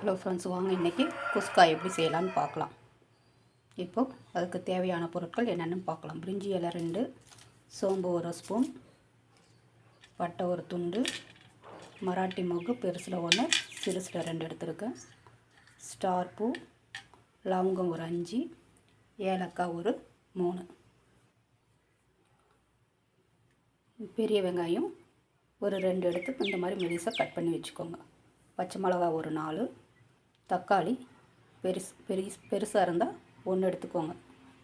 Hello friends, வாங்க இன்றைக்கி குஸ்கா எப்படி செய்யலான்னு பார்க்கலாம். இப்போது அதுக்கு தேவையான பொருட்கள் என்னென்னு பார்க்கலாம். பிரிஞ்சி இலை 2, சோம்பு 1 ஸ்பூன், பட்டை ஒரு துண்டு, மராட்டி மொக்கு பெருசில் 1, சிறுசில் 2 எடுத்துருக்கேன், ஸ்டார் பூ, லவங்கம் ஒரு 5, ஏலக்காய் ஒரு 3, பெரிய வெங்காயம் ஒரு 2 எடுத்து இந்த மாதிரி மெலிசாக கட் பண்ணி வச்சுக்கோங்க. பச்சை மிளகா ஒரு 4, தக்காளி பெருசாக இருந்தால் 1 எடுத்துக்கோங்க,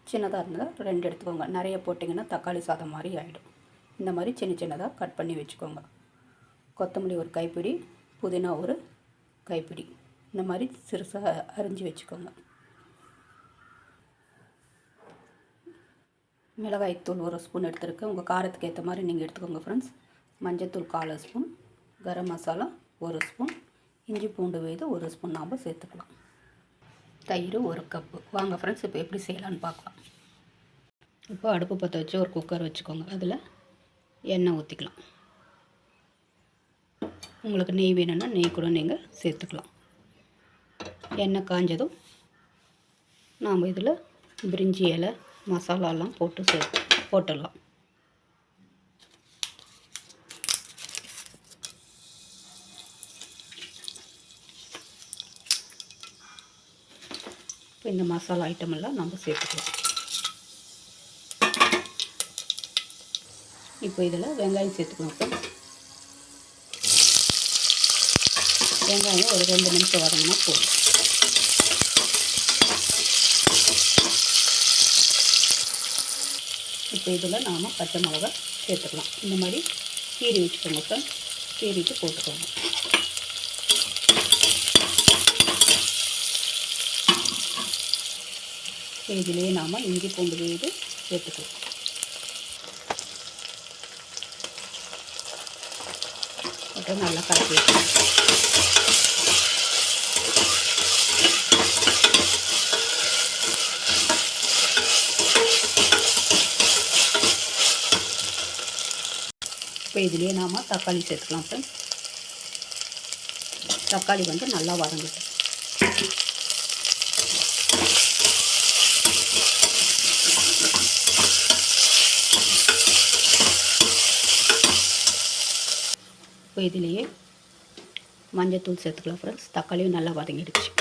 சின்னதாக இருந்தால் 2 எடுத்துக்கோங்க. நிறைய போட்டிங்கன்னா தக்காளி சாதம் மாதிரி ஆகிடும். இந்த மாதிரி சின்னதாக கட் பண்ணி வச்சுக்கோங்க. கொத்தமல்லி ஒரு கைப்பிடி, புதினா ஒரு கைப்பிடி, இந்த மாதிரி சிறுசாக அரிஞ்சு வச்சுக்கோங்க. மிளகாய்த்தூள் 1 ஸ்பூன் எடுத்துருக்கேன். உங்கள் காரத்துக்கு ஏற்ற மாதிரி நீங்கள் எடுத்துக்கோங்க ஃப்ரெண்ட்ஸ். மஞ்சத்தூள் 1/4 ஸ்பூன், கரம் மசாலா 1 ஸ்பூன், இஞ்சி பூண்டு விழுது 1 ஸ்பூன் நாம் சேர்த்துக்கலாம். தயிர் 1 கப்பு. வாங்க ஃப்ரெண்ட்ஸ், இப்போ எப்படி செய்யலான்னு பார்க்கலாம். இப்போ அடுப்பு பற்ற வச்சு ஒரு குக்கர் வச்சுக்கோங்க. அதில் எண்ணெய் ஊற்றிக்கலாம். உங்களுக்கு நெய் வேணும்னா நெய் கூட நீங்கள் சேர்த்துக்கலாம். எண்ணெய் காஞ்சதும் நாம் இதில் பிரிஞ்சி இலை மசாலாலாம் போட்டுடலாம். இப்போ இந்த மசாலா ஐட்டம் எல்லாம் நம்ம சேர்த்துக்கலாம். இப்போ இதில் வெங்காயம் சேர்த்துக்கலாம். வெங்காயம் ஒரு 2 நிமிஷம் வதங்கினா போதும். இப்போ இதில் நாம் பச்சை மிளகா சேர்த்துக்கலாம். இந்த மாதிரி கீரி வச்சுக்கோங்க ஃப்ரெண்ட்ஸ். கீரிட்டு போட்டுக்கோங்க. இதிலேயே நாம் இஞ்சி பூண்டு விழுது சேர்த்துக்கலாம். அப்புறம் நல்லா கலக்கி வைக்கணும். இப்போ இதிலேயே நாம் தக்காளி சேர்த்துக்கலாம் ஃப்ரெண்ட்ஸ். தக்காளி நல்லா வதங்கட்டும். இப்போ இதிலேயே மஞ்சத்தூள் சேர்த்துக்கலாம் ஃப்ரெண்ட்ஸ். தக்காளியும் நல்லா வதங்கிடுச்சு.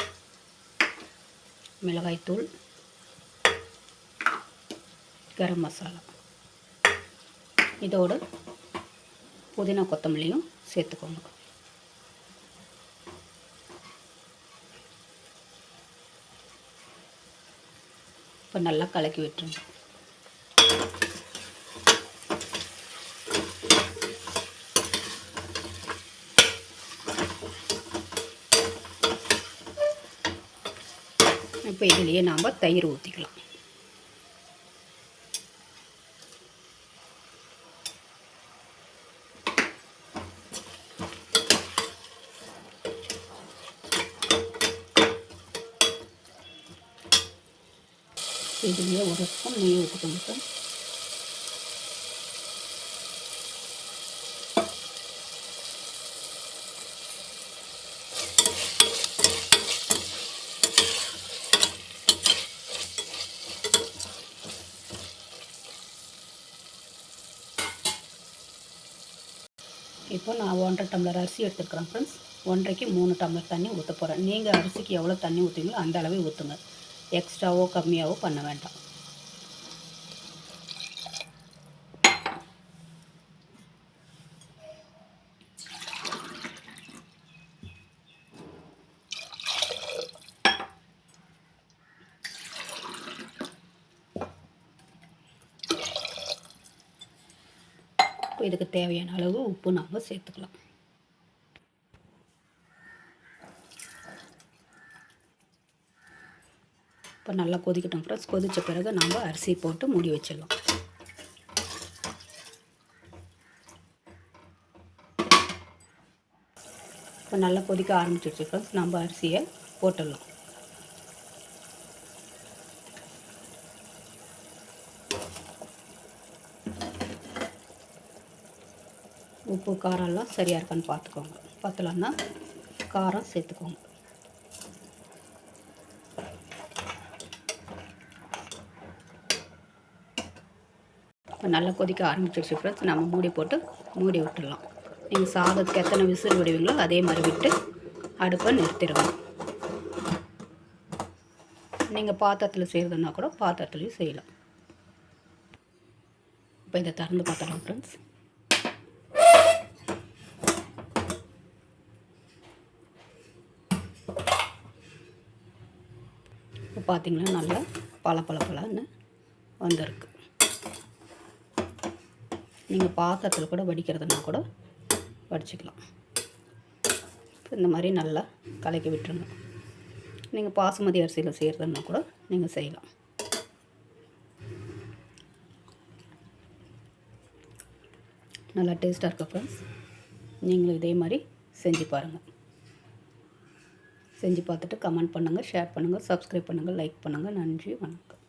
மிளகாய்த்தூள், கரம் மசாலா, இதோடு புதினா கொத்தமல்லியும் சேர்த்துக்கோங்க. இப்போ நல்லா கலக்கி விட்டுருங்க. இப்போ இதிலேயே நாம் தயிர் ஊற்றிக்கலாம். இதிலேயே 1 ஸ்பூன் நெய் ஊற்றிக்கோங்க சார். இப்போ நான் 1.5 டம்ளர் அரிசி எடுத்துருக்கிறேன் ஃப்ரெண்ட்ஸ். 1.5க்கு 3 டம்ளர் தண்ணி ஊற்ற போகிறேன். நீங்கள் அரிசிக்கு எவ்வளோ தண்ணி ஊற்றுவீங்களோ அந்த அளவே ஊற்றுங்க. எக்ஸ்ட்ராவோ கம்மியாகவோ பண்ண வேண்டாம். இதுக்கு தேவையான அளவு உப்பு நாம் சேர்த்துக்கலாம். இப்போ நல்லா கொதிக்கட்டும் ஃப்ரெண்ட்ஸ். கொதித்த பிறகு நாம் அரிசி போட்டு மூடி வச்சிடலாம். இப்போ நல்லா கொதிக்க ஆரம்பிச்சிடுச்சு ஃப்ரெண்ட்ஸ். நம்ம அரிசியை போட்டுடலாம். உப்பு காரம்லாம் சரியாக இருக்கான்னு பார்த்துக்கோங்க. பத்தலைன்னா காரம் சேர்த்துக்கோங்க. இப்போ நல்லா கொதிக்க ஆரம்பிச்சிடுச்சு ஃப்ரெண்ட்ஸ். நம்ம மூடி போட்டு மூடி விட்டுடலாம். நீங்கள் சாதத்துக்கு எத்தனை விசில் விடுவீங்களோ அதே மாதிரி விட்டு அடுப்பை நிறுத்திடுங்க. நீங்கள் பாத்திரத்தில் செய்கிறதுனா கூட பாத்திரத்துலேயும் செய்யலாம். இப்போ இதை திறந்து பார்த்துடலாம் ஃப்ரெண்ட்ஸ். இப்போ பார்த்திங்கன்னா நல்லா பளபளன்னு வந்திருக்கு. நீங்கள் பாத்திரத்தில் கூட வடிக்கிறதுனா கூட வடிச்சிக்கலாம். இந்த மாதிரி நல்லா கலக்கி விட்டுருங்க. நீங்கள் பாசுமதி அரிசியில் செய்கிறதுனா கூட நீங்கள் செய்யலாம். நல்லா டேஸ்ட்டாக இருக்கும் ஃப்ரெண்ட்ஸ். நீங்களும் இதே மாதிரி செஞ்சு பாருங்கள். செஞ்சு பார்த்துட்டு கமெண்ட் பண்ணுங்கள், ஷேர் பண்ணுங்கள், சப்ஸ்கிரைப் பண்ணுங்கள், லைக் பண்ணுங்கள். நன்றி, வணக்கம்.